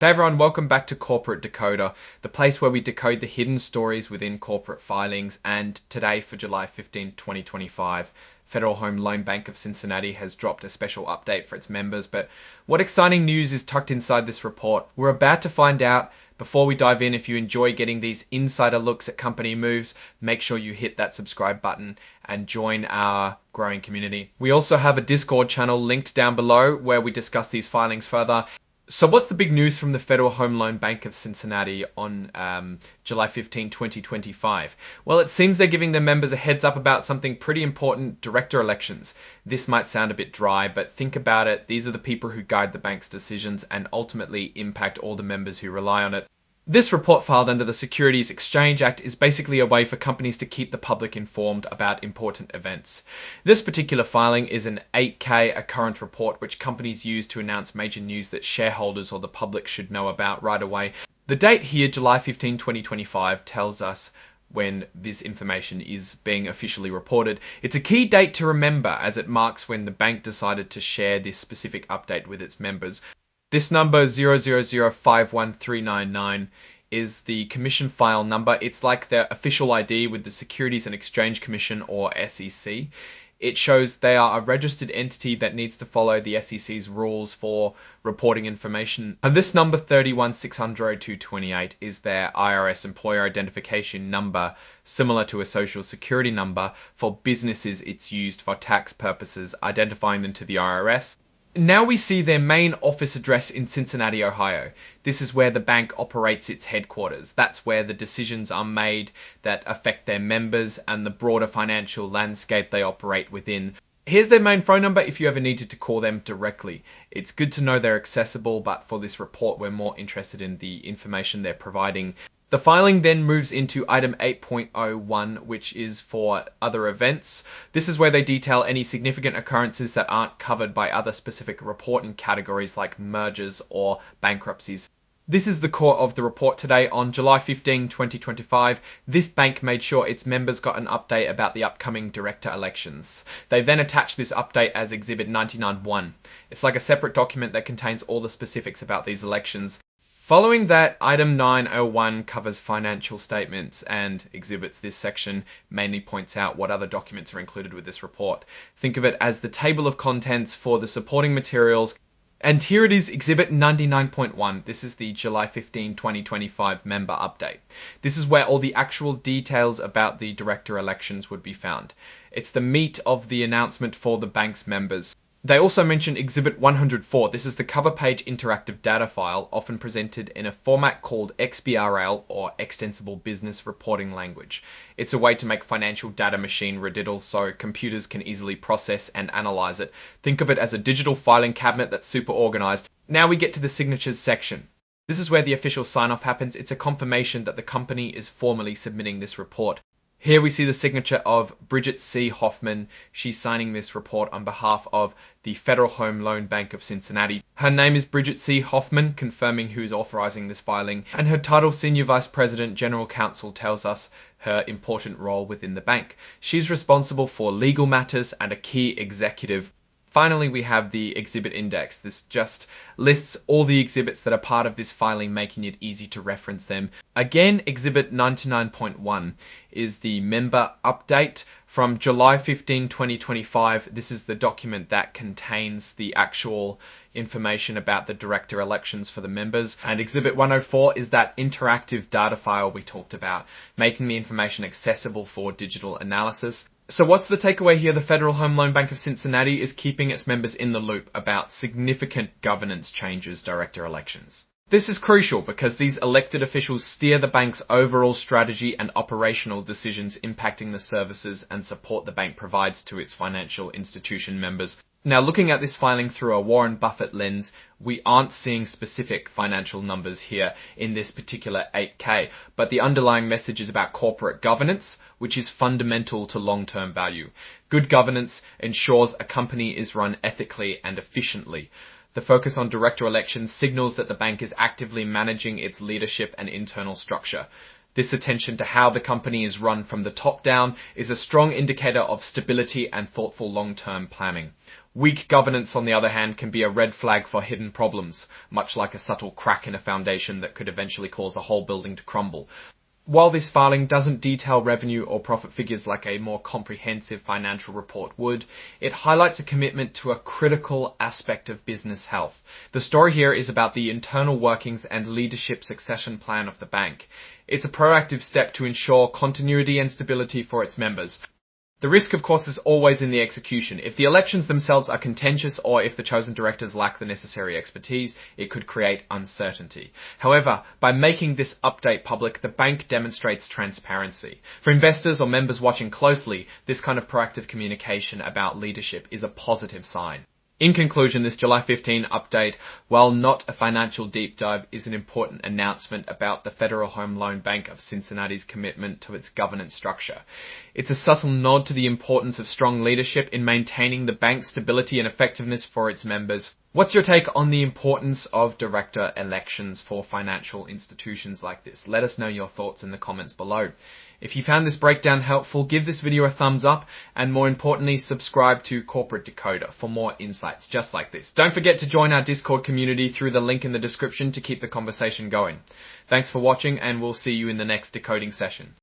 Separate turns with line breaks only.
Hey everyone, welcome back to Corporate Decoder, the place where we decode the hidden stories within corporate filings. And today, for July 15, 2025, Federal Home Loan Bank of Cincinnati has dropped a special update for its members. But what exciting news is tucked inside this report? We're about to find out. Before we dive in, if you enjoy getting these insider looks at company moves, make sure you hit that subscribe button and join our growing community. We also have a Discord channel linked down below where we discuss these filings further. So what's the big news from the Federal Home Loan Bank of Cincinnati on July 15, 2025? Well, it seems they're giving their members a heads up about something pretty important: director elections. This might sound a bit dry, but think about it. These are the people who guide the bank's decisions and ultimately impact all the members who rely on it. This report, filed under the Securities Exchange Act, is basically a way for companies to keep the public informed about important events. This particular filing is an 8K, a current report which companies use to announce major news that shareholders or the public should know about right away. The date here, July 15, 2025, tells us when this information is being officially reported. It's a key date to remember as it marks when the bank decided to share this specific update with its members. This number 000513999 is the commission file number. It's like their official ID with the Securities and Exchange Commission, or SEC. It shows they are a registered entity that needs to follow the SEC's rules for reporting information. And this number 31600-228 is their IRS employer identification number, similar to a social security number. For businesses, it's used for tax purposes, identifying them to the IRS. Now we see their main office address in Cincinnati, Ohio. This is where the bank operates its headquarters. That's where the decisions are made that affect their members and the broader financial landscape they operate within. Here's their main phone number if you ever needed to call them directly. It's good to know they're accessible, but for this report, we're more interested in the information they're providing. The filing then moves into item 8.01, which is for other events. This is where they detail any significant occurrences that aren't covered by other specific reporting categories like mergers or bankruptcies. This is the core of the report today. On July 15, 2025, this bank made sure its members got an update about the upcoming director elections. They then attached this update as Exhibit 99-1. It's like a separate document that contains all the specifics about these elections. Following that, item 901 covers financial statements and exhibits. This section mainly points out what other documents are included with this report. Think of it as the table of contents for the supporting materials. And here it is, Exhibit 99.1. This is the July 15, 2025 member update. This is where all the actual details about the director elections would be found. It's the meat of the announcement for the bank's members. They also mention Exhibit 104. This is the cover page interactive data file, often presented in a format called XBRL, or Extensible Business Reporting Language. It's a way to make financial data machine readable so computers can easily process and analyze it. Think of it as a digital filing cabinet that's super organized. Now we get to the signatures section. This is where the official sign-off happens. It's a confirmation that the company is formally submitting this report. Here we see the signature of Bridget C. Hoffman. She's signing this report on behalf of the Federal Home Loan Bank of Cincinnati. Her name is Bridget C. Hoffman, confirming who's authorizing this filing, and her title, Senior Vice President, General Counsel, tells us her important role within the bank. She's responsible for legal matters and a key executive. Finally, we have the exhibit index. This just lists all the exhibits that are part of this filing, making it easy to reference them. Again, Exhibit 99.1 is the member update from July 15, 2025. This is the document that contains the actual information about the director elections for the members. And Exhibit 104 is that interactive data file we talked about, making the information accessible for digital analysis. So what's the takeaway here? The Federal Home Loan Bank of Cincinnati is keeping its members in the loop about significant governance changes, director elections. This is crucial because these elected officials steer the bank's overall strategy and operational decisions impacting the services and support the bank provides to its financial institution members. Now, looking at this filing through a Warren Buffett lens, we aren't seeing specific financial numbers here in this particular 8K, but the underlying message is about corporate governance, which is fundamental to long-term value. Good governance ensures a company is run ethically and efficiently. The focus on director elections signals that the bank is actively managing its leadership and internal structure. This attention to how the company is run from the top down is a strong indicator of stability and thoughtful long-term planning. Weak governance, on the other hand, can be a red flag for hidden problems, much like a subtle crack in a foundation that could eventually cause a whole building to crumble. While this filing doesn't detail revenue or profit figures like a more comprehensive financial report would, it highlights a commitment to a critical aspect of business health. The story here is about the internal workings and leadership succession plan of the bank. It's a proactive step to ensure continuity and stability for its members. The risk, of course, is always in the execution. If the elections themselves are contentious or if the chosen directors lack the necessary expertise, it could create uncertainty. However, by making this update public, the bank demonstrates transparency. For investors or members watching closely, this kind of proactive communication about leadership is a positive sign. In conclusion, this July 15 update, while not a financial deep dive, is an important announcement about the Federal Home Loan Bank of Cincinnati's commitment to its governance structure. It's a subtle nod to the importance of strong leadership in maintaining the bank's stability and effectiveness for its members. What's your take on the importance of director elections for financial institutions like this? Let us know your thoughts in the comments below. If you found this breakdown helpful, give this video a thumbs up and more importantly, subscribe to Corporate Decoder for more insights just like this. Don't forget to join our Discord community through the link in the description to keep the conversation going. Thanks for watching and we'll see you in the next decoding session.